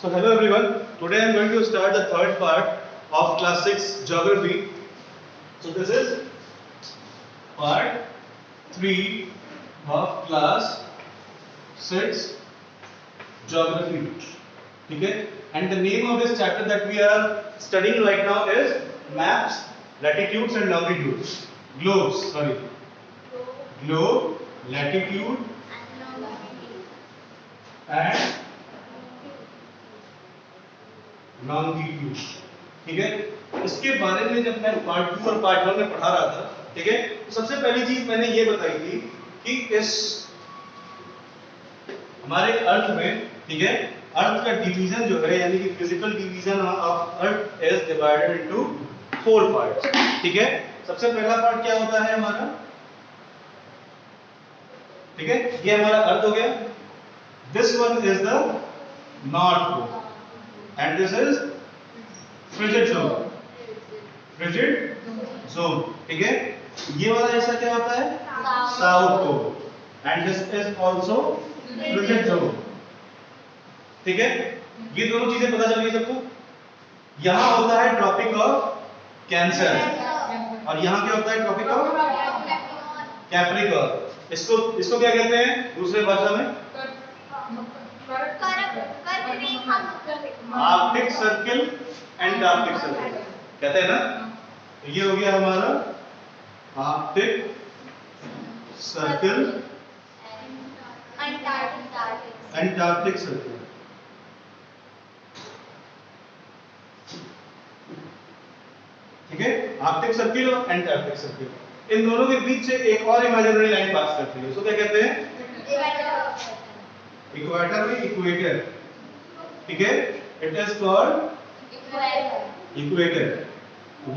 So hello everyone. Today I am going to start the third part of class 6 geography. So this is part 3 of class 6 geography. Okay? And the name of this chapter that we are studying right now is maps, latitudes and longitudes. Globes, sorry. Globe, latitude and longitude. ठीक है, इसके बारे में जब मैं part 2 और part 1 में पढ़ा रहा था, ठीक है, तो सबसे पहली चीज मैंने ये बताई थी कि इस हमारे अर्थ में, ठीक है, अर्थ का डिवीजन जो है यानी कि physical division of earth is divided into 4 parts. ठीक है, सबसे पहला पार्ट क्या होता है हमारा, ठीक है, ये हमारा अर्थ हो गया. This one is the north pole and this is frigid zone. Frigid zone. ठीक है, ये वाला ऐसा क्या होता है, south pole and this is also frigid zone. ठीक है, ये दोनों चीजें पता चल गई सबको. यहाँ होता है ट्रॉपिक ऑफ कैंसर और यहाँ क्या होता है ट्रॉपिक ऑफ कैप्रिकॉर्न. इसको क्या कहते हैं दूसरे भाषा में, आर्कटिक सर्किल, एंटार्क्टिक सर्किल कहते हैं ना. ये हो गया हमारा आर्कटिक सर्किल, एंटार्क्टिक सर्किल. ठीक है, आर्कटिक सर्किल और एंटार्क्टिक सर्किल, इन दोनों के बीच से एक और इमेजिनरी लाइन पास करती है. उसको क्या कहते हैं, इक्वेटर में इक्वेटर. ठीक है, it is called equator.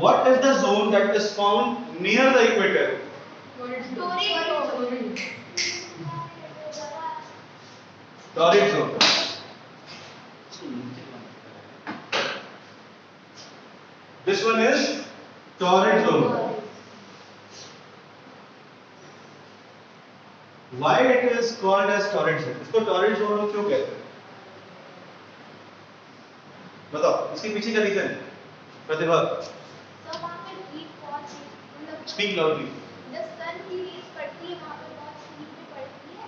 What is the zone that is found near the equator? Torrid zone. This one is torrid zone. Why it is called as torrid zone? इसको torrid zone क्यों कहते हैं, बताओ, इसके पीछे का रीजन है Pratibha. Speak loudly. The sun की रेज पड़ती है वहाँ पे बहुत स्पीड में पड़ती है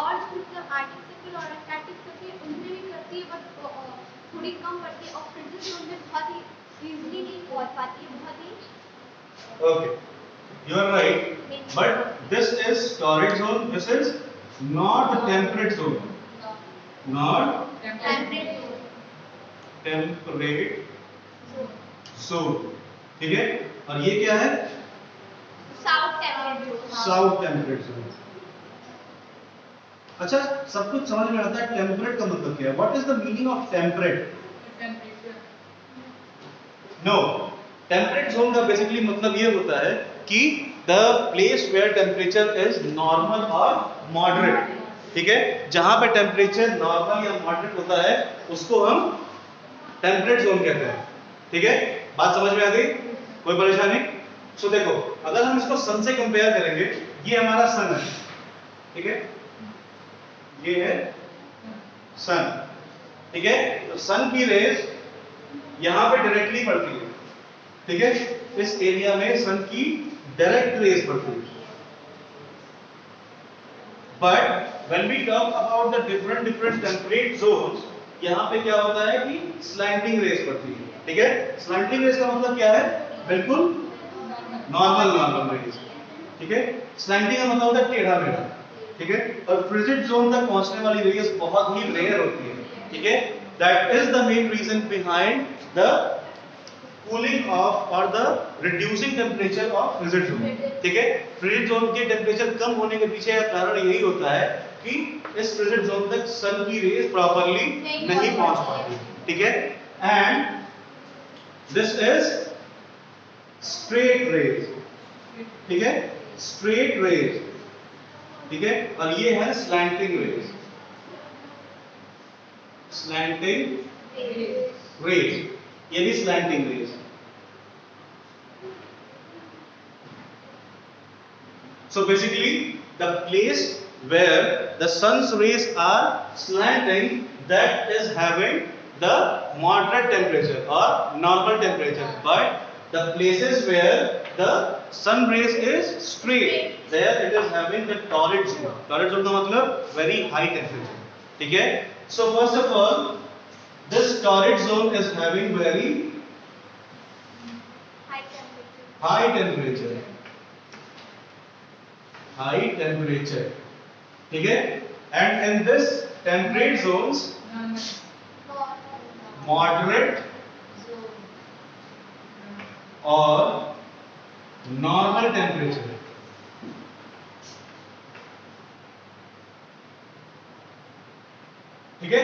और मतलब आर्कटिक सर्किल और एंटार्क्टिक सर्किल उनमें भी पड़ती है बट थोड़ी कम पड़ती है और फ्रिजिड जोन में बहुत ही इजीली नहीं पहुँच पाती है, बहुत ही. Okay, you are right, but this is torrid zone. This is not the temperate zone. Not temperate temperate zone. ठीक है, और ये क्या है, south temperate south temperate zone. अच्छा, सब कुछ समझ में आता है. टेम्परेट का मतलब क्या है, what is the meaning of temperate? No, temperate zone का बेसिकली मतलब ये होता है कि the place where temperature is normal और मॉडरेट. ठीक है, जहां पे टेम्परेचर नॉर्मल या मॉडरेट होता है उसको हम टेम्परेट जोन कहते हैं. ठीक है, बात समझ में आ गई, कोई परेशानी? सो देखो, अगर हम इसको सन से कंपेयर करेंगे, ये हमारा सन है. ठीक है, ये है सन. ठीक है, तो सन की रेज यहां पे डायरेक्टली पड़ती है. ठीक है, इस एरिया में सन की डायरेक्ट रेज पड़ती है. But when we talk about the different temperate zones, यहाँ पे क्या होता है कि स्लैंटिंग रेज पड़ती है. ठीक है, स्लैंटिंग रेज का मतलब क्या है, बिल्कुल नॉर्मल रेज. ठीक है, स्लैंटिंग का मतलब होता है टेढ़ा मेढ़ा. ठीक है, और फ्रिजिड जोन तक पहुंचने वाली रेज बहुत ही रेयर होती है. ठीक है, that is the main reason behind the cooling off और the reducing temperature of frigid zone. ठीक है, फ्रिजिड जोन के टेम्परेचर कम होने के पीछे का कारण यही होता है कि इस फ्रिजिड जोन तक सन की रेज प्रॉपर्ली नहीं पहुंच पाती. ठीक है, and this is straight rays. ठीक है, स्ट्रेट रेज. ठीक है, और ये है स्लैंटिंग रेज. स्लैंटिंग रेज, ये भी slanting rays. So basically the place where the sun's rays are slanting, that is having the moderate temperature or normal temperature, but the places where the sun rays is straight, there it is having the torrid zone. Torrid zone का मतलब very high temperature. ठीक है? So first of all, this torrid zone is having very high temperature. High temperature. ठीक है? And in this temperate zones, moderate or normal temperature. ठीक है?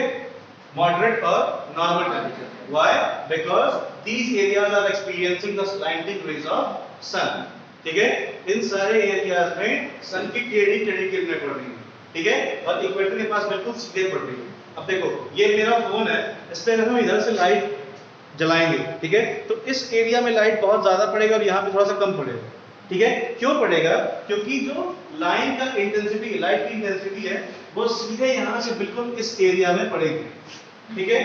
Moderate or normal temperature. Why? Because these areas are experiencing the slanting rays of sun. ठीक है? इन सारे areas में सन की टेढ़ी टेढ़ी किरणें पड़ रही हैं. ठीक है? और इक्वेटर के पास बिल्कुल सीधे पड़ रही है. अब देखो, ये मेरा फोन है, इस पे अगर हम इधर से लाइट जलाएंगे, ठीक है, तो इस एरिया में लाइट बहुत ज्यादा पड़ेगा और यहाँ पे थोड़ा सा कम पड़ेगा. ठीक है? क्यों पड़ेगा? क्योंकि जो लाइन का इंटेंसिटी, लाइट की इंटेंसिटी है, वो सीधे यहाँ से बिल्कुल इस एरिया में पड़ेगी. ठीक है?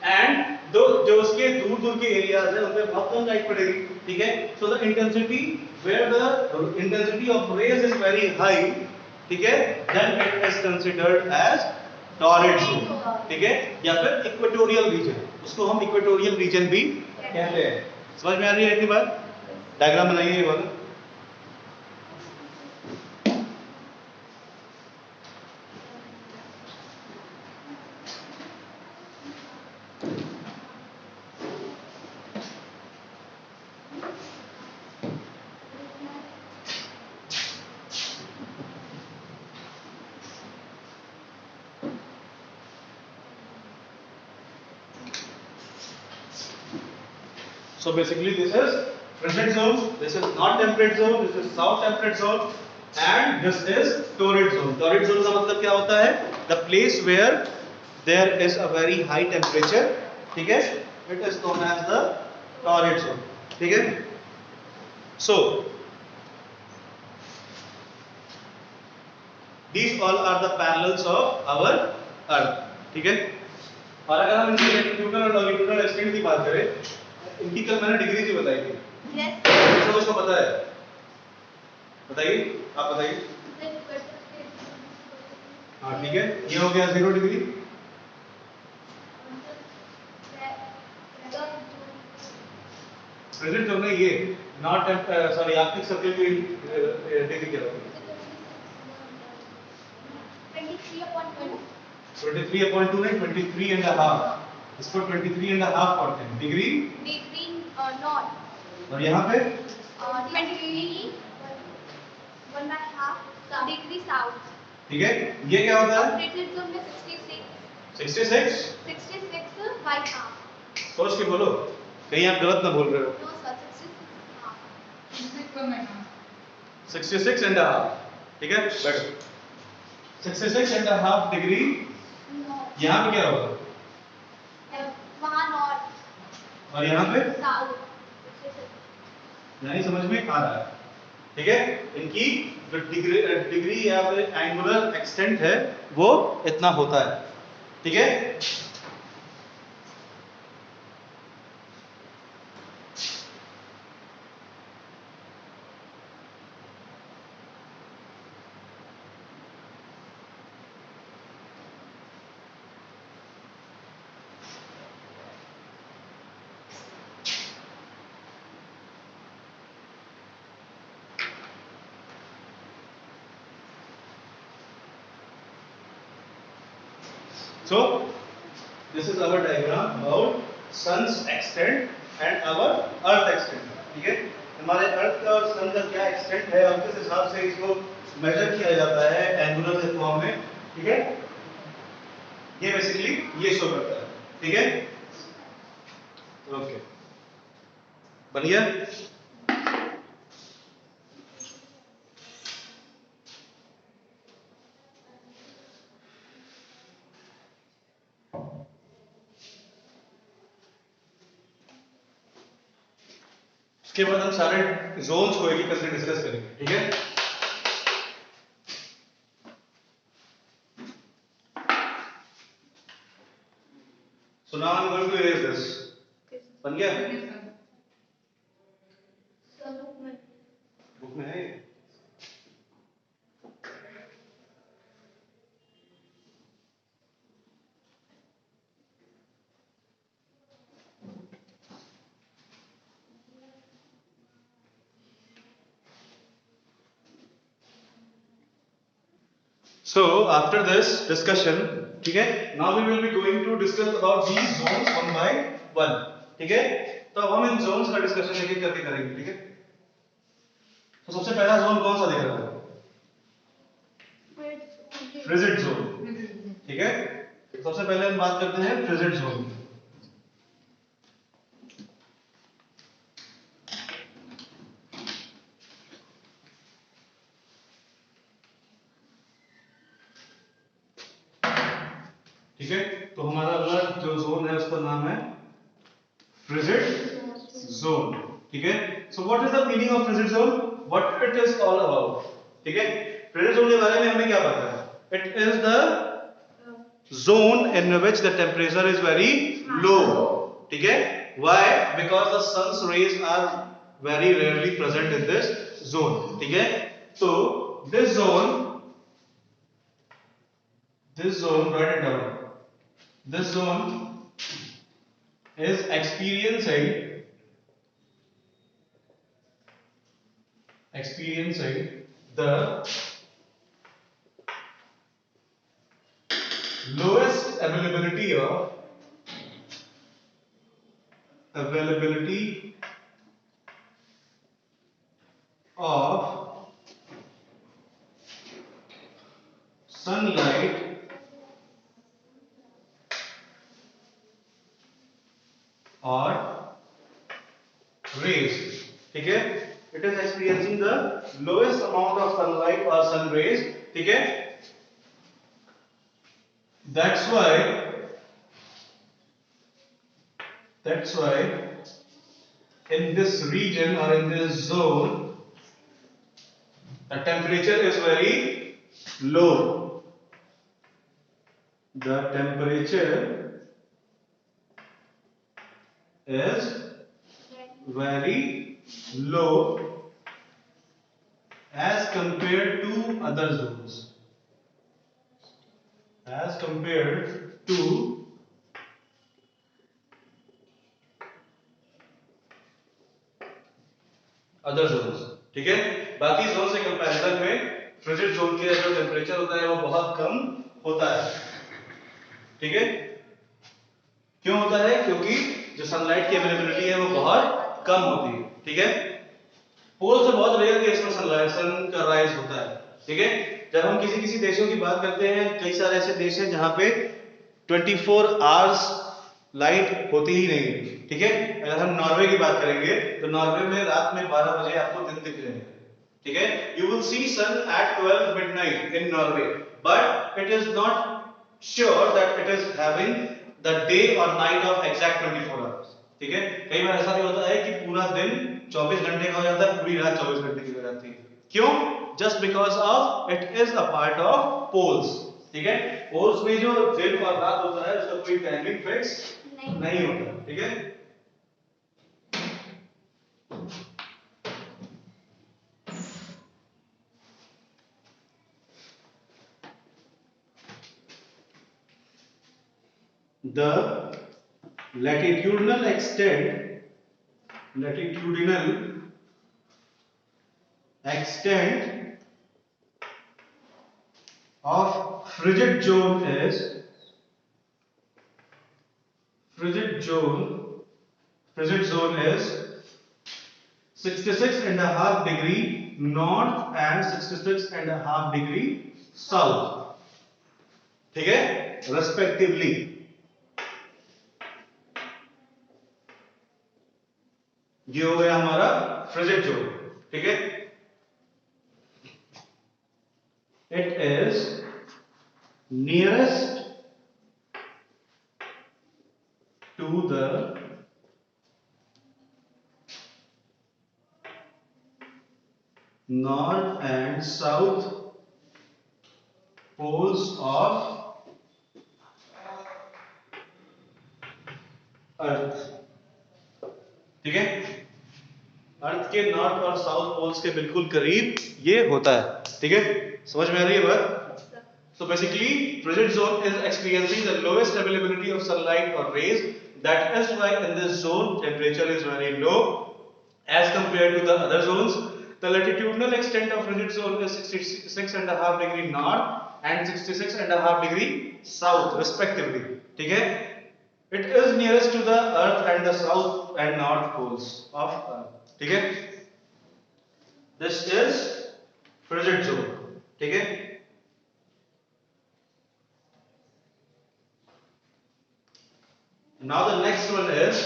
एंड जो उसके दूर दूर के एरियाज है उनपे बहुत कम लाइट पड़ेगी. ठीक है? So the intensity where the intensity of rays is very high, ठीक है, then it is considered as torrid zone. ठीक है? या फिर इक्वेटोरियल रीजन, उसको हम इक्वेटोरियल रीजन भी कहते हैं. समझ में आ रही है इतनी बात? डायग्राम बनाइए ये वाला. So basically this is frigid zone, this is not temperate zone, this is south temperate zone, and this is torrid zone. Torrid zone का मतलब क्या होता है? The place where there is a very high temperature, ठीक है? It is known as the torrid zone. ठीक है? So these all are the parallels of our Earth. ठीक है? और अगर हम इनकी लैटिट्यूडनल और लॉन्गिट्यूडनल एक्सटेंट की बात करें, इनकी कल मैंने डिग्री ही बताई थी. yes. उसको पता है? बताइए, आप बताइए. हाँ ठीक है, ये हो गया 0 डिग्री. प्रेजेंट जोन है ये, नॉट सॉरी आर्कटिक सर्कल की डिग्री क्या होगी? 23/2 नहीं, 23 एंड हाफ. इसको 23 एंड हाफ पढ़ते हैं. Degree not. और यहाँ पे 23 1.5 डिग्री साउथ. ठीक है? ये क्या होता है? फ्रिजिड जोन में 66 बाय हाफ. सोच के बोलो, कहीं आप गलत ना बोल रहे हो. 66 एंड हाफ. ठीक है? बैठो. 66 एंड हाफ डिग्री. यहाँ पे क्या होगा? वहाँ नॉर्थ. और यहाँ पे साउथ. यानी समझ में आ रहा है. ठीक है? इनकी जो डिग्री या फिर एंगुलर एक्सटेंट है वो इतना होता है. ठीक है? So this is our diagram about sun's extent and our earth extent. ठीक है? हमारे अर्थ का और सन का क्या एक्सटेंट है और किस हिसाब से इसको मेजर किया जाता है एंगुलर फॉर्म में. ठीक है? ये बेसिकली ये शो करता है. ठीक है? ओके, बन गया? इसके बाद हम सारे जोन्स को एक एक करके डिस्कस करेंगे. ठीक है? So now I'm going to erase this. बन गया? बुक में है ये? So after this discussion, ठीक है, now we will be going to discuss about these zones one by one, ठीक है, तो अब हम इन zones का discussion एक एक करके करेंगे, ठीक है। तो सबसे पहला जोन कौन सा दिख रहा है? फ्रिजिड जोन, ठीक है। सबसे पहले हम बात करते हैं फ्रिजिड जोन। ठीक है, तो हमारा अगला जो जोन है उसका नाम है फ्रिजिड जोन, ठीक है। So what is the meaning of frigid zone, what it is all about, ठीक है। फ्रिजिड जोन के बारे में हमें क्या पता है? It is the zone in which the temperature is very low, ठीक है। Why? Because the sun's rays are very rarely present in this zone, ठीक है। तो this zone, write it down. This zone is experiencing the lowest availability of sunlight or rays, ठीक है। It is experiencing the lowest amount of sunlight or sun rays, ठीक है। That's why in this region or in this zone the temperature is very low. The temperature is very low as compared to other zones. As compared to other zones, ठीक है। बाकी zone से comparison में frigid zone के जो temperature होता है वो बहुत कम होता है, ठीक है। क्यों होता है? क्योंकि जो सनलाइट की अवेलेबिलिटी है वो बहुत कम होती है, ठीक है। पोल से बहुत रेयर केस में सन का राइज होता है, ठीक है। जब हम किसी देशों की बात करते हैं, कई सारे ऐसे देश हैं जहां पे 24 आवर्स लाइट होती ही नहीं, ठीक है। अगर हम नॉर्वे की बात करेंगे तो नॉर्वे में रात में 12 बजे आपको दिन दिख रहे हैं, ठीक है। You will see sun at 12 midnight in Norway, but it is not sure that it is having the day और नाइट ऑफ एग्जैक्ट 24 आवर्स, ठीक है। कई बार ऐसा भी होता है कि पूरा दिन 24 घंटे का हो जाता है, पूरी रात 24 घंटे की हो जाती है। क्यों? Just because of it is a part of poles, ठीक है। पोल्स में जो दिन और रात होता है उसका कोई टाइमिंग फिक्स नहीं होता, ठीक है। The latitudinal extent of frigid zone is 66.5 degree north and 66.5 degree south, ठीक है, रेस्पेक्टिवली। ये हो गया हमारा फ्रिजिड जोन, ठीक है। It is nearest to the north and south poles of earth, ठीक है। अर्थ के नॉर्थ और साउथ पोल्स के बिल्कुल करीब ये होता है, ठीक है। समझ में आ रही है बात? So basically, frigid zone is experiencing the lowest availability of sunlight or rays. That is why in this zone temperature is very low as compared to the other zones. The latitudinal extent of frigid zone is 66.5 degree north and 66.5 degree south respectively. ठीक है? It is nearest to the earth and the south and north poles of earth. ठीक है? This is frigid zone. ठीक है? Now the next one is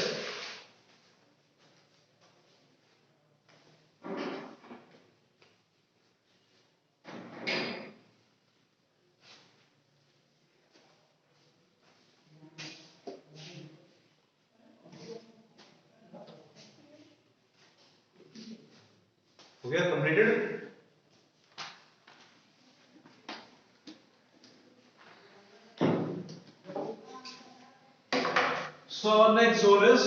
okay, completed. So our next zone is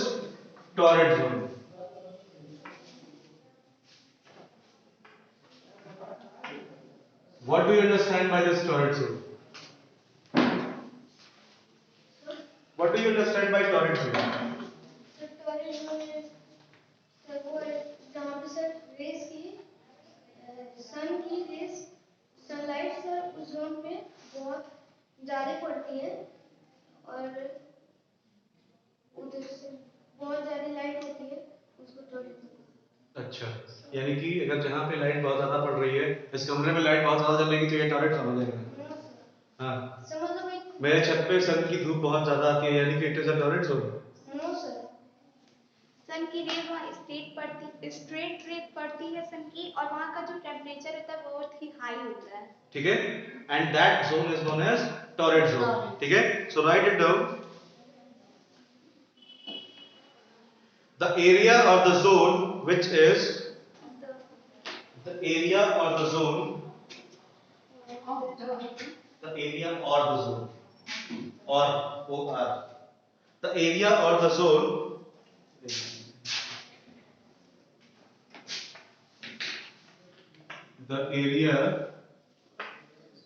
torrid zone. What do you understand by this torrid zone? What do you understand by torrid zone? तो torrid zone में sir वो है जहाँ पे sir race की सन की race sunlight sir उस zone पे बहुत ज़्यादा पड़ती है और उधर से बहुत ज़्यादा लाइट होती है उसको टॉरेट जोन। अच्छा, यानी कि अगर जहाँ पे लाइट बहुत ज्यादा पड़ रही है, इस कमरे में लाइट बहुत ज्यादा जलेगी तो ये टॉरेड सन हो जाएगा। हाँ, सर मतलब एक मेरे छत पे सन की धूप बहुत ज्यादा आती है, यानी कि it is a torrid zone. No sir sun की रेज वहाँ स्ट्रेट रेज पड़ती है सन की और वहाँ का जो टेम्परेचर होता है वो बहुत ही हाई होता है, ठीक है। And that zone is known as torrid zone, ठीक है। So write it down. The area of the zone which is the area or the zone the area or the zone or the area or the zone the area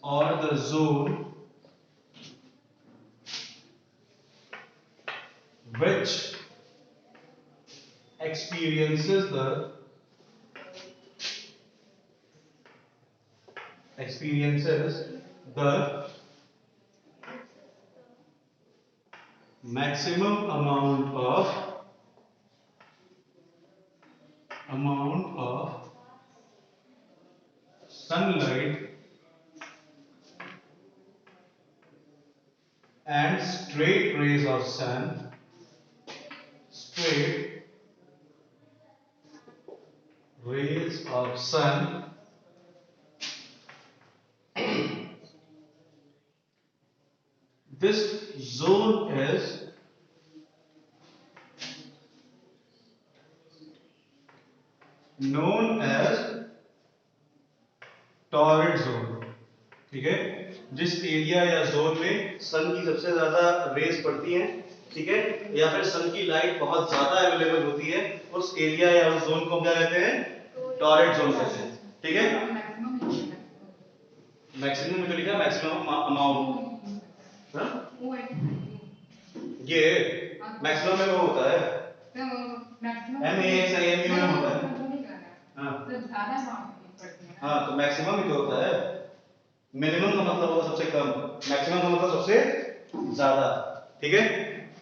or the zone which experiences the maximum amount of sunlight and straight rays of sun this zone is known as torrid zone, ठीक है। जिस area या zone में सन की सबसे ज्यादा raise पड़ती हैं, ठीक है, या फिर सन की लाइट बहुत ज्यादा अवेलेबल होती है, उस एरिया या उस जोन को क्या कहते हैं? टॉरेड जोन कहते हैं, ठीक है। मैक्सिमम में तो लिखा मैक्सिमम अमाउंट, ये मैक्सिमम में वो होता है MAXIMUM होता है। हाँ, तो मैक्सिमम ही तो होता है। मिनिमम का मतलब होगा सबसे कम, मैक्सिमम का मतलब सबसे ज्यादा, ठीक है।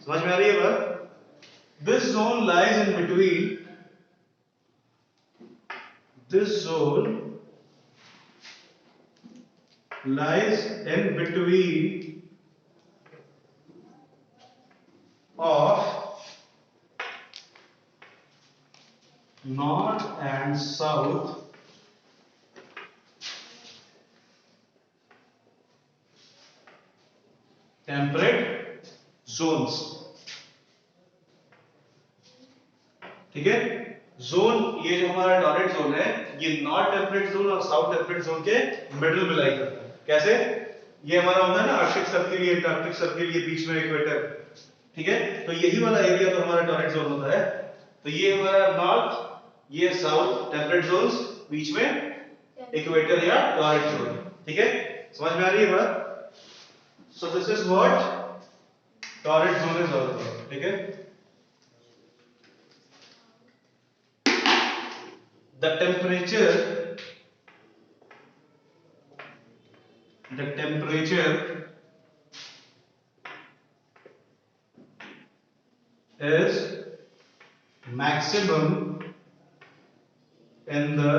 समझ में आ रही है बात? This zone lies in between of north and south temperate zones, ठीक है। जोन ये जो हमारा टॉरेड जोन है, ये नॉर्थ टेम्परेट जोन और साउथ टेम्परेट जोन के मिडिल में लाई करता है। कैसे? ये हमारा होता है ना आर्कटिक सर्किल, ये एंटार्क्टिक सर्किल, ये बीच में इक्वेटर, ठीक है, तो यही वाला एरिया तो हमारा टॉरेट जोन होता है। तो ये हमारा नॉर्थ, ये साउथ टेम्परेट जोन्स, बीच में इक्वेटर या टॉरेट जोन। ठीक है, समझ में आ रही है बात? So this is what torrid zone is all about. ठीक है, the temperature is maximum in the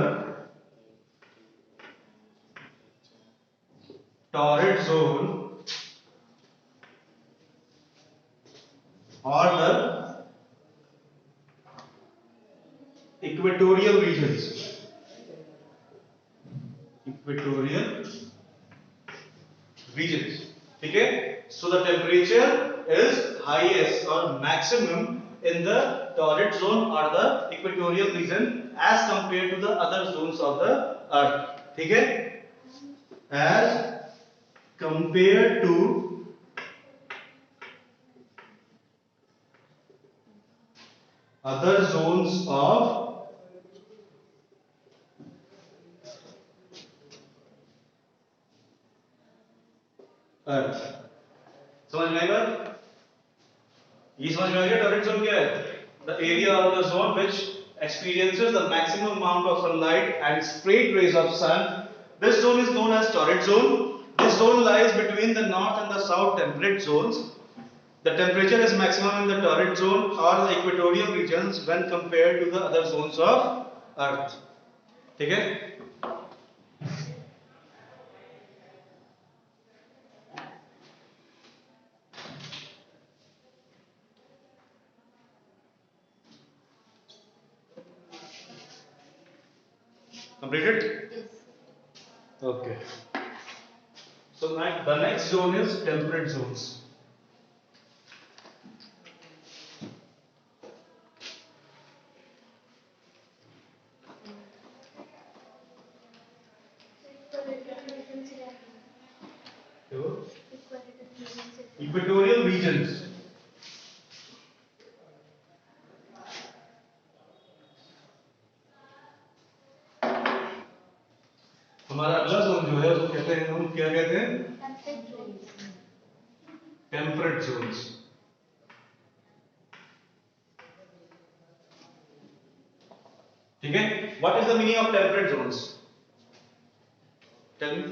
torrid zone or the equatorial regions. Equatorial regions. ठीक है, so the temperature is highest or maximum in the torrid zone or the equatorial region as compared to the other zones of the earth. ठीक है, as compared to other zones of earth. समझ में आएगा? ये समझ में आ गया torrid zone क्या है? The area of the zone which experiences the maximum amount of sunlight and straight rays of sun. This zone is known as torrid zone. This zone lies between the north and the south temperate zones. The temperature is maximum in the torrid zone or the equatorial regions when compared to the other zones of earth. ठीक है? Completed? Yes. Okay. So the next zone is temperate zones. Equatorial regions. हमारा अगला zone जो है उसको कहते हैं, हम क्या कहते हैं? Temperate zones. ठीक है, what is the meaning of temperate zones? Tell me,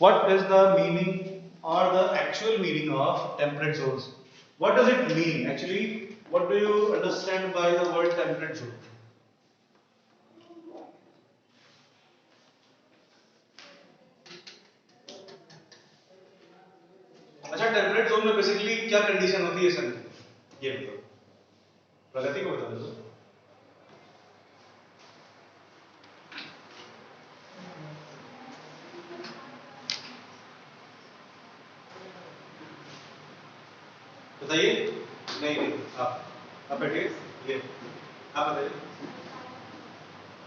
what is the meaning or the actual meaning of temperate zones? What does it mean actually? What do you understand by the word temperate zone? अच्छा, temperate zone में basically क्या condition होती है सन की? ये बताओ, प्रगति को बता दो। बताइए। नहीं, आप बैठिए, ये आप बताइए।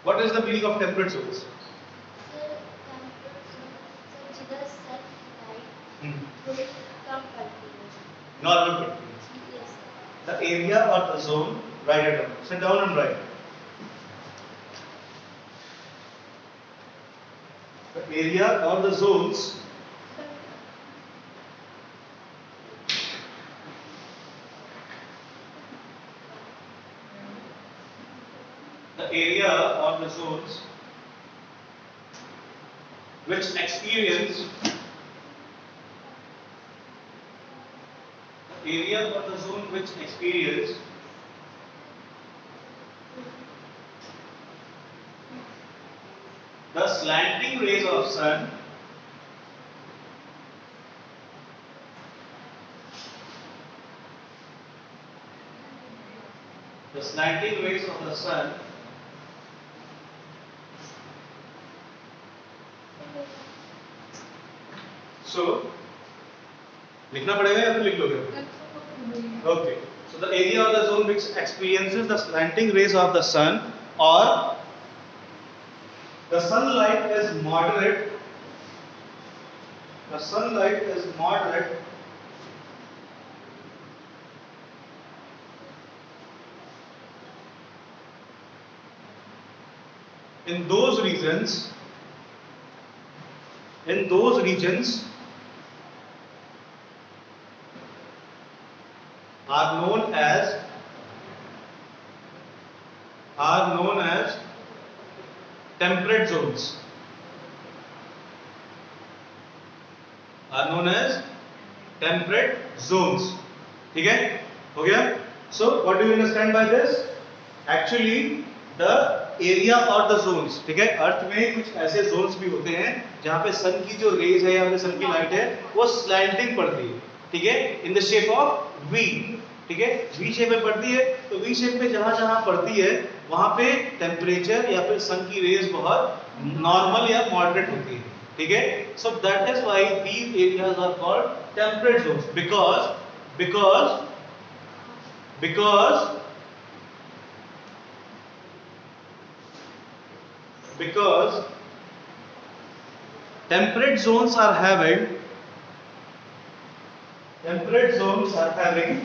What is the meaning of temperate zones? Normal continuous. Yes. The area or the zone, write it down. Sit down and write. The area or the zones which experience the area or the zone which experience the slanting rays of sun so लिखना पड़ेगा या फिर लिख लोगे? Okay. So the area of the zone which experiences the slanting rays of the sun or the sunlight is moderate. The sunlight is moderate in those regions, in those regions are known as temperate zones. Are known as temperate zones. ठीक है, हो गया? So what do you understand by this? Actually the area or the zones, ठीक है, अर्थ में कुछ ऐसे zones भी होते हैं जहाँ पे सन की जो रेज है या फिर सन की लाइट है वो स्लैंटिंग पड़ती है, ठीक है, in the shape of V, ठीक है, वी शेप में पड़ती है। तो वी शेप में जहाँ जहाँ पड़ती है वहाँ पे टेम्परेचर या फिर सन की रेज बहुत नॉर्मल या मॉडरेट होती है, ठीक है। So that is why these areas are called temperate zones, because because because temperate zones are having temperate zones are having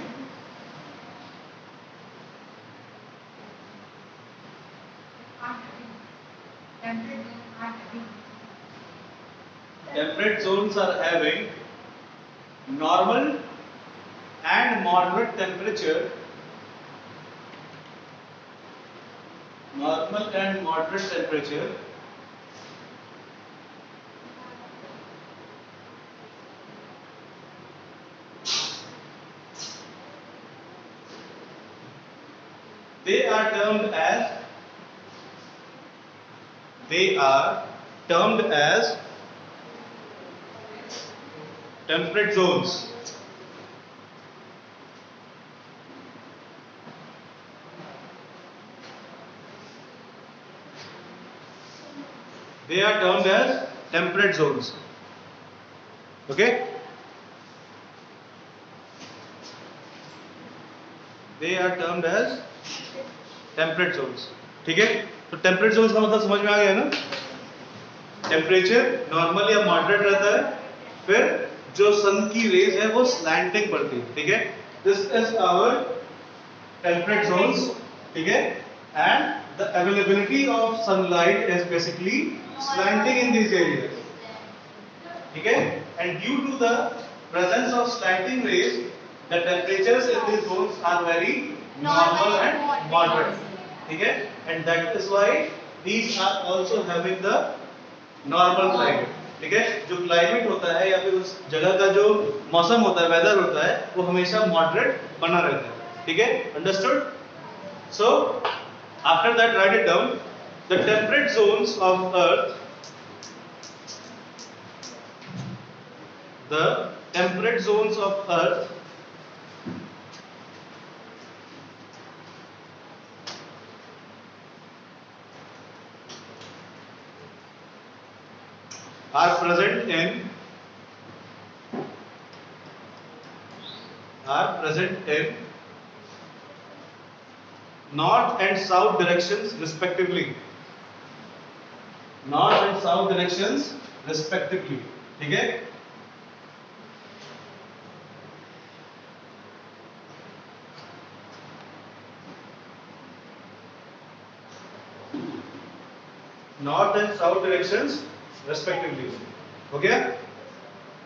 temperate zones are having normal and moderate temperature, normal and moderate temperature, they are termed as temperate zones. They are termed as temperate zones. Okay? They are termed as temperate zones. ठीक है? तो temperate zones का मतलब समझ में आ गया ना? Temperature normal या मॉडरेट रहता है, फिर जो सन की रेज है वो स्लैंटिंग पड़ती है, ठीक है। This is our temperate zones, ठीक है, and the availability of sunlight is basically slanting in this area, ठीक है, and due to the presence of slanting rays the temperatures in this zones are very normal and moderate, ठीक है, and that is why these are also having the normal climate, ठीक है, जो climate होता है या फिर उस जगह का जो मौसम होता है, वेदर होता है, वो हमेशा मॉडरेट बना रहता है, ठीक है, understood. So after that right it down, the temperate zones of earth, the temperate zones of earth are present in north and south directions respectively, north and south directions respectively, ठीक है। North and south directions respectively, हो गया।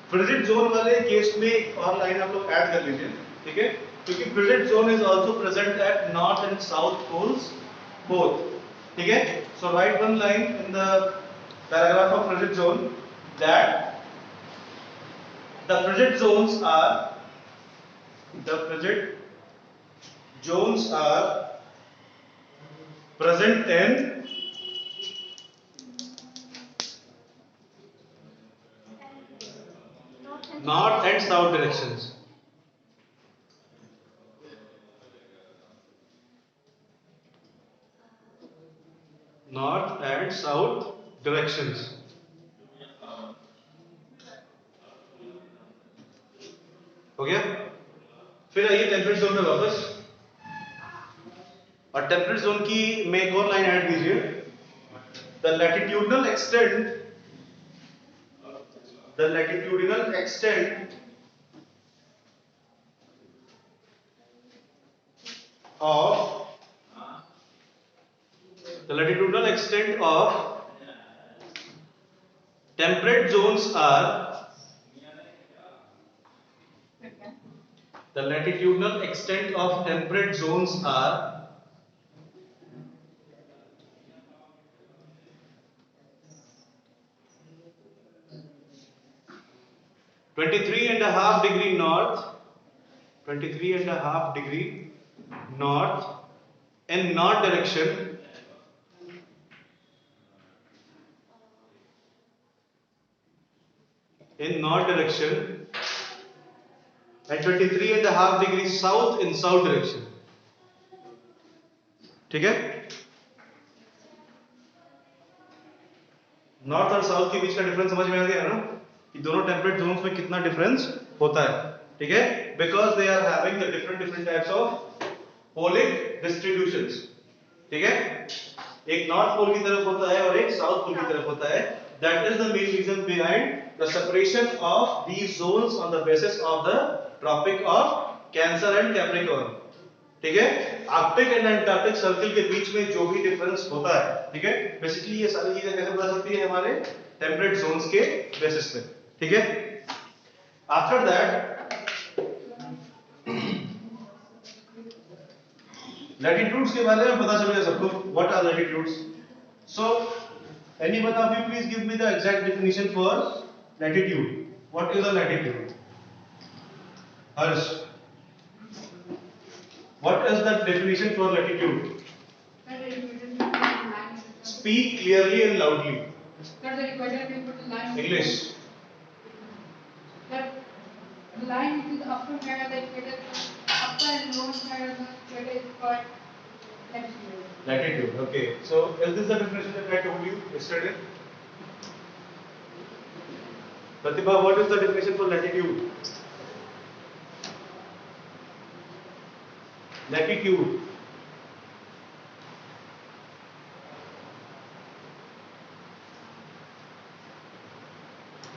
Frigid zone वाले case में एक और line आप लोग ऐड कर लीजिए, ठीक है, क्योंकि frigid zone is also present at north and south poles both, ठीक है। So write one line in the paragraph of frigid zone that the frigid zones are present in north and south directions, north and south directions, हो गया। फिर आइए temperate zone में वापस, और temperate zone की में एक और लाइन ऐड कीजिए, the latitudinal extent of The latitudinal extent of temperate zones are the latitudinal extent of temperate zones are 23.5 degree north, 23.5 degree north in north direction, and 23.5 degree south in south direction. ठीक है? North और south के बीच का difference समझ में आ गया ना कि दोनों टेम्परेट जोन्स में कितना डिफरेंस होता है. ठीक है? Because they are having the different types of पोलिक डिस्ट्रीब्यूशंस. ठीक है? एक नॉर्थ पोल की तरफ होता है और एक साउथ पोल की तरफ होता है. That is the main reason behind the separation of these zones on the basis of the tropic of cancer and Capricorn. ठीक है? आर्कटिक एंड अंटार्कटिक सर्किल के बीच में जो भी डिफरेंस होता है, ठीक है, बेसिकली ये सारी चीजें कैसे बता सकती है हमारे टेम्परेट जोन्स के बेसिस पे. ठीक है? आफ्टर दैट लैटिट्यूड्स के बारे में पता चल गया सबको. What are latitudes? So any one of you please give me the exact definition for latitude. What is a latitude? Harsh, what is the definition for latitude? Speak clearly and loudly. That the equator we put a line. English. That the line which is upper side of the equator, upper and lower side of the equator is called latitude. Latitude. Okay. So is this the definition that I told you yesterday? Pratibha, what is the definition for latitude? Latitude.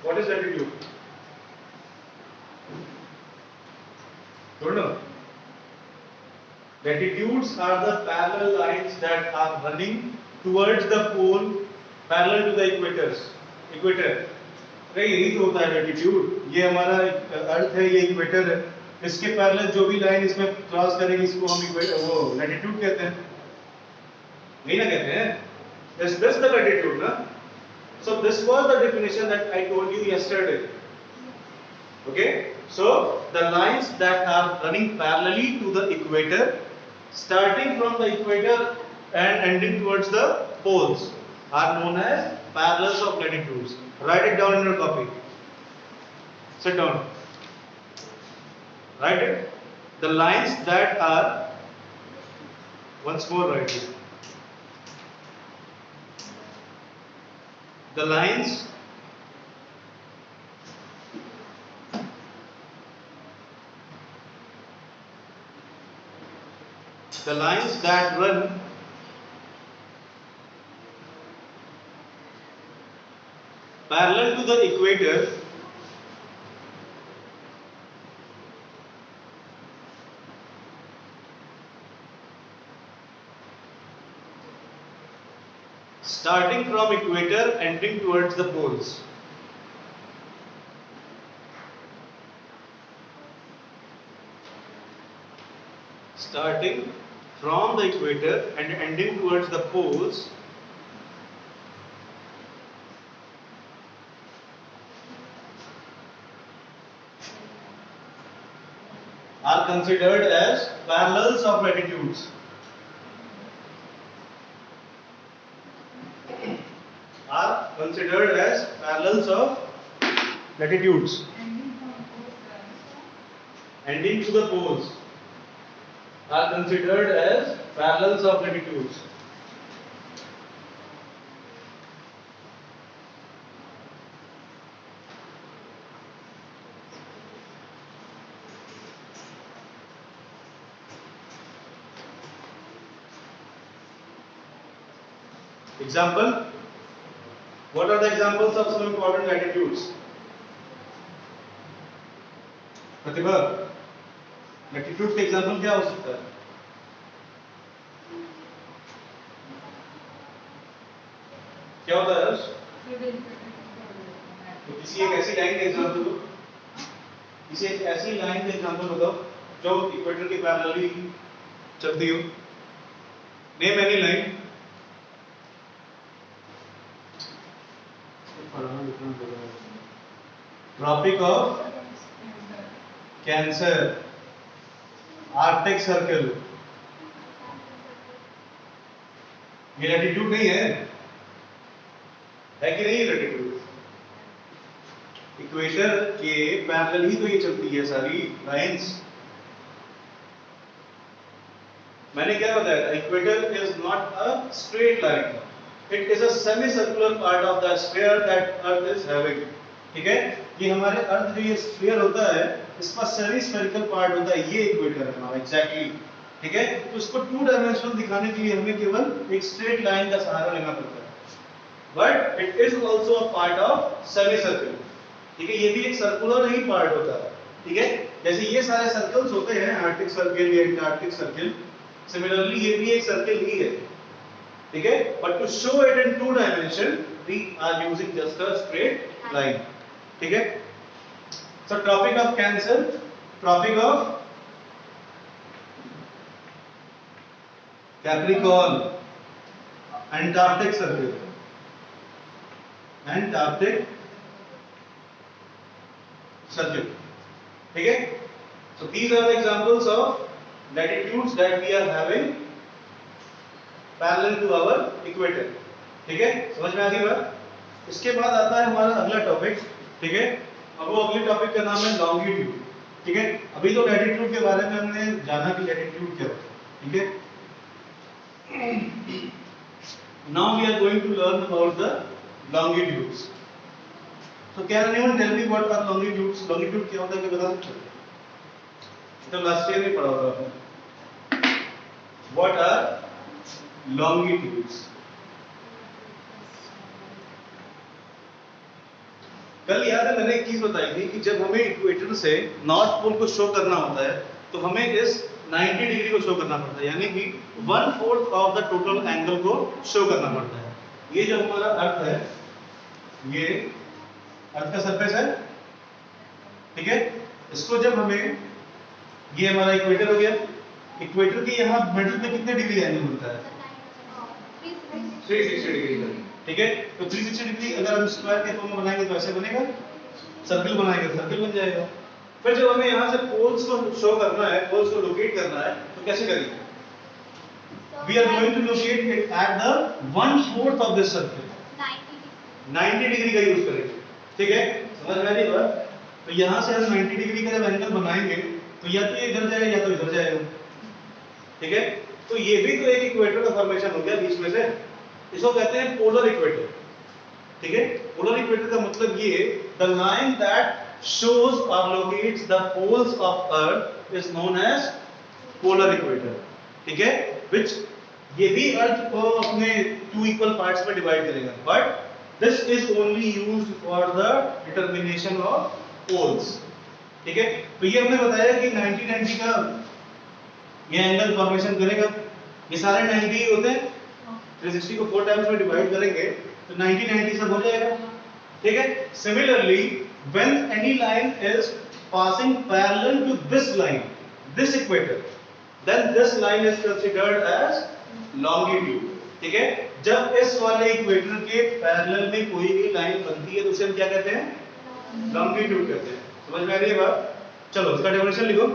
What is latitude? Don't know. Latitudes are the parallel lines that are running towards the pole, parallel to the equators. Equator. अरे यही तो होता है latitude. ये हमारा अर्थ है, ये equator है. इसके पैरेलल जो भी लाइन इसमें क्रॉस करेगी इसको हम वो लैटिट्यूड कहते हैं. नहीं ना कहते हैं? Is this the latitude ना? So this was the definition that I told you yesterday. Okay? So the lines that are running parallelly to the equator, starting from the equator and ending towards the poles, are known as parallels of latitudes. Write it down in your copy. Sit down. Write it. The lines that are, once more write it. The lines that run parallel to the equator starting from equator ending towards the poles. Starting from the equator and ending towards the poles are considered as parallels of latitudes. Are considered as parallels of latitudes. Ending to the poles are considered as parallels of latitudes. Example. What are the examples of some important latitudes? Pratibha, latitude के example क्या हो सकता है? किसी एक ऐसी line का example दो, किसी एक ऐसी लाइन का एग्जांपल बताओ जो इक्वेटर के पैरेलली चलती हो। Name any line. Tropic of cancer, arctic circle, ये लैटिट्यूड नहीं है कि नहीं? लैटिट्यूड इक्वेटर के पैरेलल ही तो ये चलती है सारी लाइंस। मैंने क्या बताया था? Equator is not a straight line, it is a semi circular part of the sphere that earth is having. ठीक है, ये हमारे अर्थ जो ये स्फीयर होता है इसका सेमी स्फेरिकल पार्ट होता है, ये इक्वेटर है हमारा एग्जैक्टली। ठीक है, तो इसको टू डायमेंशनल दिखाने के लिए हमें केवल एक स्ट्रेट लाइन का सहारा लेना पड़ता है, but it is also a part of semi circle. ठीक है, ये भी एक सर्कुलर ही पार्ट होता है। ठीक है, जैसे ये सारे सर्कल्स होते हैं, आर्कटिक सर्कल या एंटार्क्टिक सर्कल, सिमिलरली ये भी एक सर्कल ही है। ठीक है, but to show it in two dimension we are using just a straight line. ठीक है, so Tropic of Cancer, Tropic of Capricorn, Antarctic circle, Antarctic circle. ठीक है, so these are the examples of latitudes that we are having parallel to our equator। ठीक है, समझ में आ गई बात? इसके बाद आता है हमारा अगला टॉपिक। ठीक है, अब वो अगले टॉपिक का नाम है लॉन्गिट्यूड। ठीक है, अभी तो लैटिट्यूड के बारे में हमने जाना कि लैटिट्यूड क्या होता है। ठीक है, now we are going to learn about the longitudes। So can anyone tell me what are longitudes? Longitude क्या होता है, क्या बता सकते हो? तो लास्ट ईयर में पढ़ा होगा आपने। What are longitudes? कल याद है मैंने एक चीज बताई थी कि जब हमें इक्वेटर से नॉर्थ पोल को शो करना होता है तो हमें इस 90 डिग्री को शो करना पड़ता है, यानी कि 1/4 ऑफ द टोटल एंगल को शो करना पड़ता है। ये जो हमारा अर्थ है, ये अर्थ का सरफेस है। ठीक है, इसको जब हमें, ये हमारा इक्वेटर हो गया, इक्वेटर के यहाँ मिडिल पे कितने डिग्री एंगल होता है? 360 डिग्री का। ठीक है, तो 360 डिग्री अगर हम स्क्वायर के फॉर्म में बनाएंगे तो ऐसे बनेगा, सर्कल बनाएंगे सर्कल बन जाएगा। फिर जब हमें यहाँ से पोल्स को शो करना है, पोल्स को लोकेट करना है, तो कैसे करेंगे? We are going to locate it at the 1/4 of this circle, 90 degree का यूज करेंगे। ठीक है, समझ में आ रही बात? तो यहाँ से हम 90 डिग्री का जब एंगल बनाएंगे तो या तो ये इधर जाएगा या तो इधर जाएगा। ठीक है, तो ये भी तो एक इक्वेटर का फॉर्मेशन हो गया बीच में से, इसको कहते हैं पोलर इक्वेटर। ठीक है, पोलर इक्वेटर का मतलब ये, the line that shows or locates the poles of earth is known as polar equator। ठीक है, which ये भी अर्थ को अपने 2 इक्वल पार्ट्स में डिवाइड करेगा, but this is only used for the determination of poles. ठीक है, तो ये हमने बताया कि 90 का ये एंगल फॉर्मेशन करेगा। ये सारे 90 ही होते हैं, 360 को 4 टाइम्स में डिवाइड करेंगे तो 90 सब हो जाएगा। ठीक है, similarly when any line is passing parallel to this line, this equator, then this line is considered as longitude। ठीक है, जब इस वाले इक्वेटर के पैरेलल में कोई भी लाइन बनती है तो उसे हम क्या कहते हैं? लॉन्गिट्यूड कहते हैं। समझ में आ रही है बात? चलो इसका डेफिनेशन लिखो।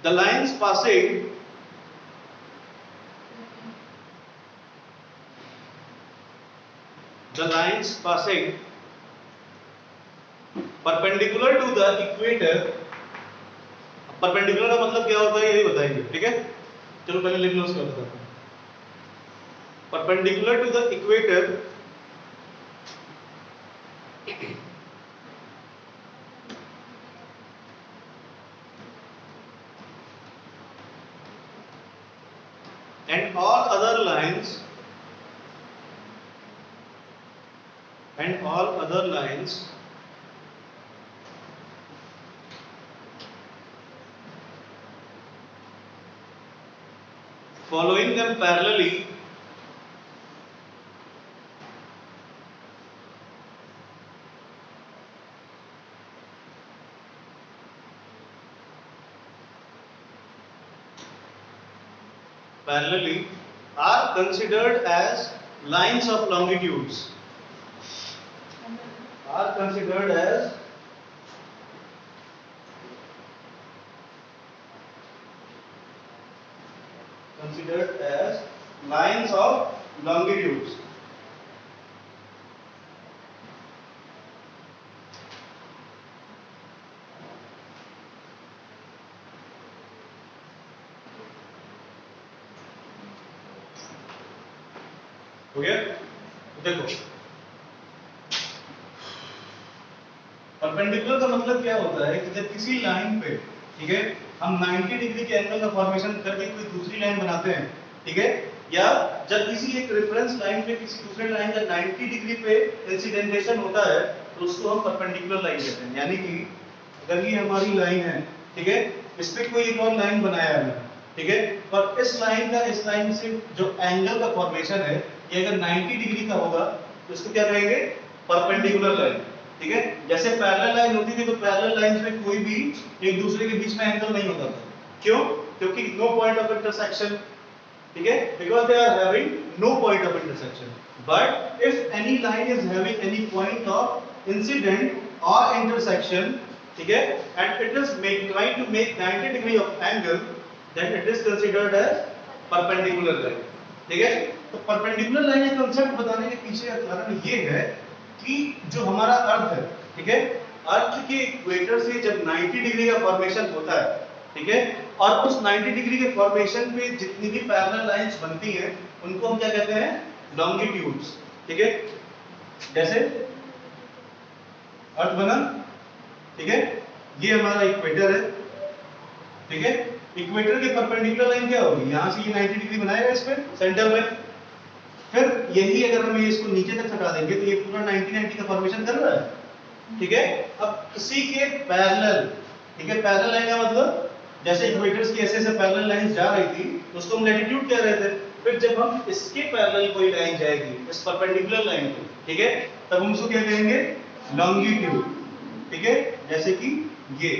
The lines passing perpendicular to the equator। Perpendicular का मतलब क्या होता है यही बताएंगे। ठीक है, चलो पहले लिख लो उसका बताते हैं। Perpendicular to the equator and all other lines following them parallelly parallelly are considered as lines of longitudes. Are considered as lines of longitudes. हो गया? देखो, परपेंडिकुलर का मतलब क्या होता है कि जब किसी लाइन पे, ठीक है, हम 90 डिग्री के एंगल का फॉर्मेशन करके कोई दूसरी लाइन बनाते हैं, ठीक है, या जब किसी एक रेफरेंस लाइन पे किसी दूसरे लाइन का 90 डिग्री पे इंसिडेंटेशन होता है तो उसको हम परपेंडिकुलर लाइन कहते हैं। यानी कि अगर ये हमारी लाइन है, ठीक है, इस पे कोई एक और लाइन बनाया है, ठीक है, और इस लाइन का इस लाइन से जो एंगल का फॉर्मेशन है ये अगर 90 डिग्री का होगा तो इसको क्या कहेंगे? Perpendicular line. ठीक है, जैसे पैरेलल लाइन होती थी तो पैरेलल लाइंस में कोई भी एक दूसरे के बीच में एंगल नहीं होता था। क्यों? क्योंकि नो पॉइंट ऑफ इंटरसेक्शन, ठीक है, because they are having no point of intersection. But if any line is having any point of incident और इंटरसेक्शन, ठीक है, and it is trying to make 90 degree of angle, then it is considered as perpendicular line. ठीक है, तो perpendicular line का concept बताने के पीछे का कारण ये है कि जो हमारा अर्थ है, ठीक है, अर्थ के इक्वेटर से जब 90 डिग्री का फॉर्मेशन होता है, ठीक है, और उस 90 डिग्री के फॉर्मेशन पे जितनी भी पैरेलल लाइंस बनती हैं उनको हम क्या कहते हैं? लॉन्गिट्यूड्स। ठीक है, जैसे अर्थ बना, ठीक है, ये हमारा इक्वेटर है, ठीक है, इक्वेटर के परपेंडिकुलर लाइन क्या होगी? यहां से ये 90 डिग्री बनाएगा इस पे सेंटर में, फिर यही अगर हम इसको नीचे तक हटा देंगे तो ये पूरा 90 का फॉर्मेशन कर रहा है। ठीक है, अब इसी के पैरेलल, ठीक है, पैरेलल लाइन का मतलब जैसे इक्वेटर्स की ऐसे ऐसे पैरेलल लाइंस जा रही थी तो उसको हम लैटिट्यूड कह रहे थे। फिर जब हम इसके पैरेलल कोई लाइन जाएगी इस परपेंडिकुलर लाइन को, ठीक है, तब हम उसको क्या कहेंगे? लॉन्गिट्यूड। ठीक है, जैसे कि ये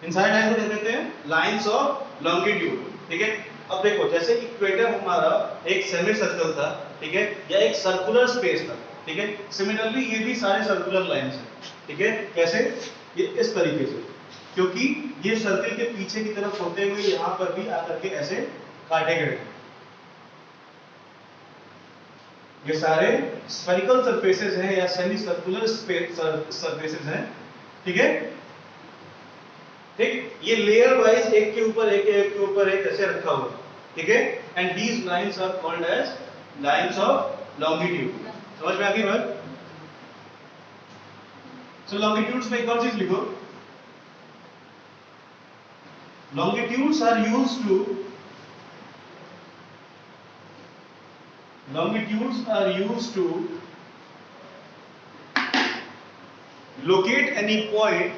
इन सारे लाइन को कहते हैं लाइंस ऑफ लॉन्गिट्यूड। ठीक है, अब देखो जैसे इक्वेटर हमारा एक सेमी सर्कल था, ठीक है, या एक सर्कुलर स्पेस था, ठीक है, सिमिलरली ये भी सारे सर्कुलर लाइंस हैं। ठीक है, कैसे? ये इस तरीके से, क्योंकि ये सर्कल के पीछे की तरफ होते हुए यहां पर भी आकर के ऐसे काटे गए। ये सारे स्फेरिकल सरफेसेस हैं या सेमी सर्कुलर सरफेसेस हैं। ठीक है, ठीक, ये लेयर वाइज एक के ऊपर एक ऐसे रखा हुआ। ठीक है, and these lines are called as lines of longitude. समझ में आ गई बात? सो लॉन्गिट्यूड्स में एक और चीज लिखो, longitudes are used to locate any point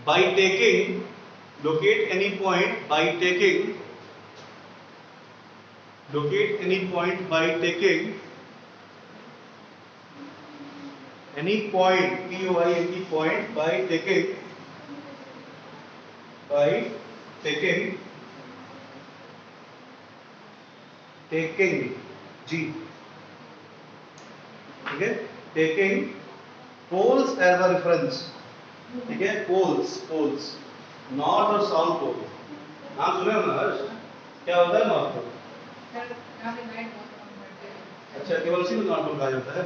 by taking any point point by taking G, ठीक है, taking poles as a reference। ठीक है, पोल्स नॉर्थ और साउथ पोल नाम सुने हो ना हर्ष? क्या होता है नॉर्थ पोल? अच्छा, केवल उसी को नॉर्थ पोल कहा जाता है।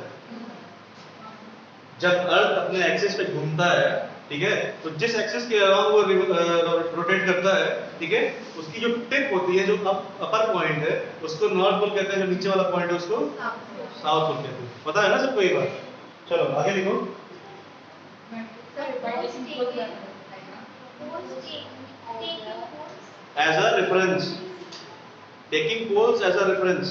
जब अर्थ अपने एक्सिस पे घूमता है, ठीक है, तो जिस एक्सिस के अराउंड वो रोटेट करता है, ठीक है, उसकी जो टिप होती है, जो अपर पॉइंट है, उसको नॉर्थ पोल कहते हैं, जो नीचे वाला पॉइंट है उसको साउथ पोल कहते हैं। पता है ना सबको ये बात? चलो आगे लिखो। As a reference, taking poles as a reference।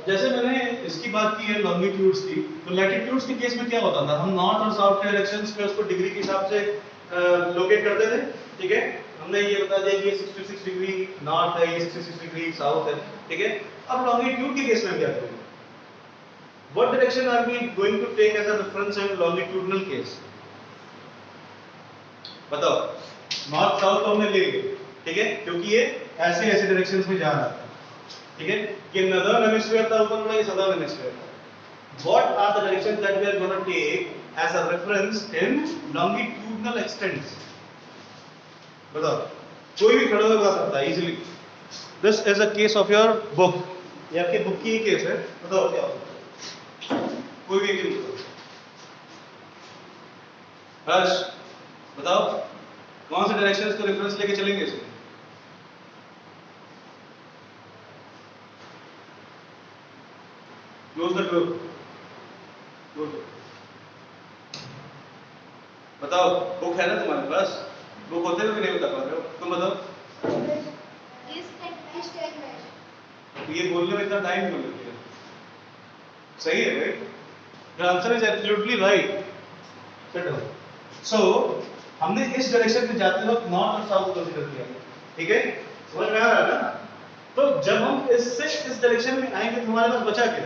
जैसे मैंने इसकी बात की है लॉन्गिट्यूड्स की, तो लैटिट्यूड्स के केस में क्या होता था, हम नॉर्थ और साउथ के डायरेक्शंस में उसको डिग्री के हिसाब से लोकेट करते थे। ठीक है, हमने ये बता दिया कि ये 66 डिग्री नॉर्थ है, ये 66 डिग्री साउथ है। ठीक है, अब लॉन्गिट्यूड के केस में क्या करेंगे? What direction are we going to take as a reference in longitudinal case? बताओ, नॉर्थ साउथ तो हमने ले लिया, ठीक है, क्योंकि ये ऐसे ऐसे डायरेक्शंस में जा रहा है। ठीक है, ये नॉर्दर्न हेमिस्फीयर था ऊपर वाला, ये साउदर्न हेमिस्फीयर था। What are the directions that we are going to take as a reference in longitudinal extents? बताओ, कोई भी खड़ा होकर बता सकता है easily. This is a case of your book, ये आपके बुक की केस है। बताओ क्या होगा? कोई भी एक हर्ष बताओ, कौन से डायरेक्शंस को रेफरेंस लेके चलेंगे इसमें? क्लोज द डोर, बताओ, बुक है ना तुम्हारे पास? बुक होते हुए भी नहीं बता पा रहे हो, तुम बताओ। ये बोलने में इतना टाइम क्यों लगता है? सही है right? The answer is absolutely right. So, हमने इस डायरेक्शन में जाते वक्त नॉर्थ और साउथ कंसीडर किया, ठीक है? समझ में आ रहा है ना? तो जब हम इससे इस डायरेक्शन में आएंगे तो हमारे पास बचा क्या?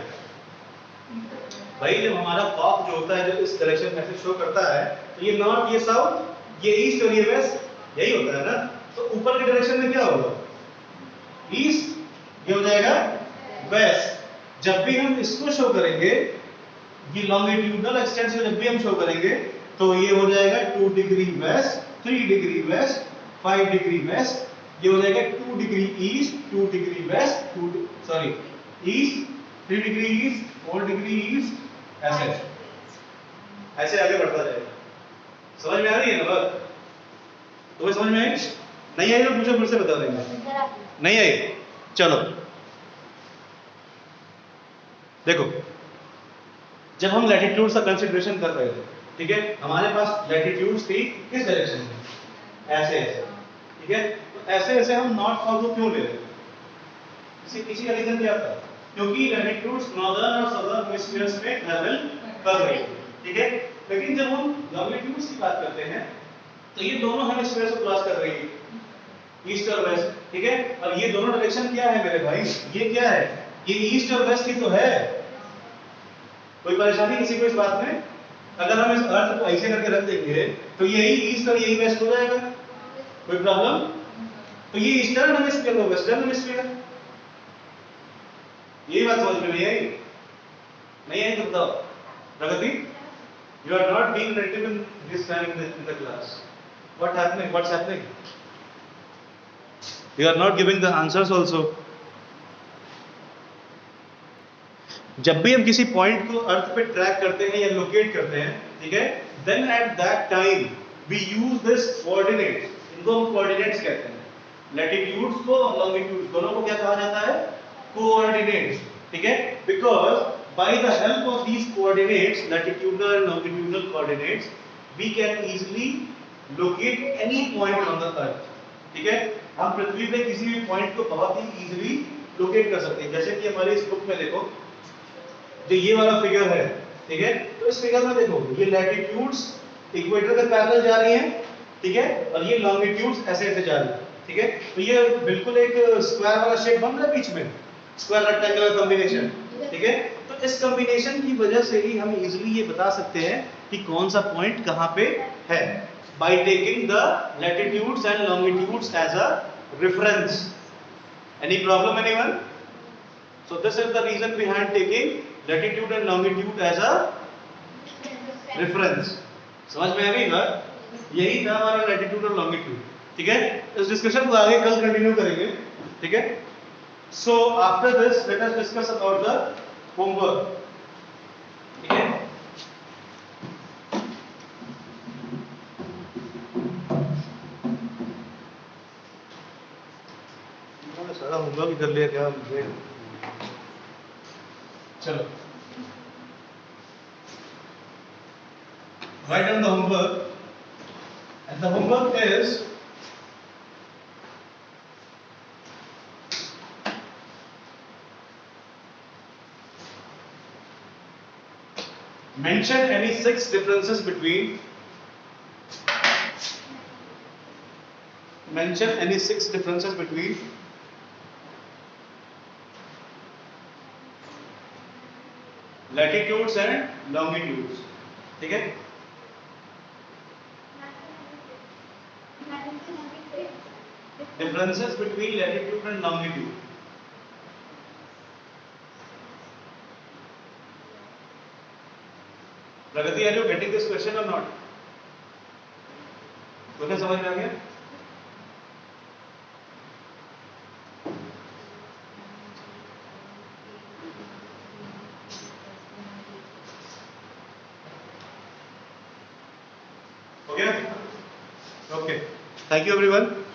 भाई जब हमारा कॉक जो होता है जो इस डायरेक्शन में ऐसे शो करता है, तो ये नॉर्थ, ये साउथ, ये ईस्ट और ये वेस्ट, यही होता है ना? तो ऊपर के डायरेक्शन में क्या होगा? ईस्ट, ये हो जाएगा वेस्ट। जब भी हम इसको शो करेंगे, ये लॉन्गिट्यूडनल एक्सटेंट से जब भी हम शो करेंगे, तो ये हो जाएगा 2 degree west, 3 degree west, 5 degree west, ये हो जाएगा 2 degree east, 2 degree west, east, 3 degree east, 4 degree east, ऐसे आगे बढ़ता जाएगा। समझ में आ रही है ना बात? तो समझ में आई? नहीं आई तो मुझे फिर से बता देंगे। नहीं आई? चलो देखो, जब हम लैटिट्यूड का कंसीडरेशन कर रहे थे, ठीक है, हमारे पास लैटिट्यूड्स थी किस डायरेक्शन में? ऐसे ऐसे, ठीक है? तो ऐसे ऐसे हम नॉर्थ साउथ को क्यों ले रहे थे? किसी का रीजन क्या था? क्योंकि लैटिट्यूड्स नॉर्दर्न और साउदर्न हेमिस्फीयर्स में ट्रैवल कर रही थी, ठीक है? लेकिन जब हम लॉन्गिट्यूड्स की बात करते हैं, तो ये दोनों हेमिस्फीयर्स को क्रॉस कर रही है, ईस्ट और वेस्ट, ठीक है? अब ये दोनों डायरेक्शन क्या है मेरे भाई? ये क्या है? ये ईस्ट और वेस्ट ही तो है। कोई परेशानी किसी को इस बात में? अगर हम इस अर्थ को ऐसे करके रख देंगे तो यही ईस्ट और यही वेस्ट हो जाएगा, कोई प्रॉब्लम? तो ये ईस्टर्न हेमिस्फीयर और वेस्टर्न हेमिस्फीयर, यही बात समझ में नहीं आई? नहीं आई तो बताओ। प्रगति, you are not being attentive in this time in the class. What's happening? You are not giving the answers also. जब भी हम किसी पॉइंट को अर्थ पे ट्रैक करते हैं या लोकेट करते हैं, ठीक है, then at that time we use this coordinates, इनको हम कोऑर्डिनेट्स कहते हैं। लैटिट्यूड्स को और लॉन्गिट्यूड्स दोनों को क्या कहा जाता है? कोऑर्डिनेट्स, ठीक है? Because by the help of these coordinates, latitudinal and longitudinal coordinates, we can easily locate any point on the earth, ठीक है? हम पृथ्वी पे किसी भी पॉइंट को बहुत ही इजीली लोकेट कर सकते हैं। जैसे कि हमारे इस बुक में देखो, जो ये वाला फिगर है, ठीक है, तो इस फिगर में देखो ये लैटिट्यूड्स इक्वेटर के पैरेलल जा रही हैं, ठीक है, और ये लॉन्गिट्यूड्स ऐसे ऐसे जा रही हैं, ठीक है? तो ये बिल्कुल एक स्क्वायर वाला शेप बन रहा है बीच में, स्क्वायर रेक्टेंगुलर कॉम्बिनेशन, ठीक है? तो इस कॉम्बिनेशन की वजह से ही हम इजीली ये बता सकते हैं कि कौन सा पॉइंट कहां पे है, by taking the latitudes and longitudes as a reference. Any problem anyone? So this is the reason behind taking latitude and longitude as a reference. समझ में आ गई बात? यही था हमारा latitude और longitude, ठीक है? इस डिस्कशन को आगे कल कंटिन्यू करेंगे, ठीक है? So after this let us discuss about the homework, ठीक है? सारा होमवर्क ही कर लिया क्या मुझे? चलो, write down the homework, and the homework is mention any 6 differences between latitudes and longitudes. ठीक है? Differences between latitude and longitude. Pragati, are you getting this question or not? Question समझ में आ गया? हो गया? Okay. Thank you everyone.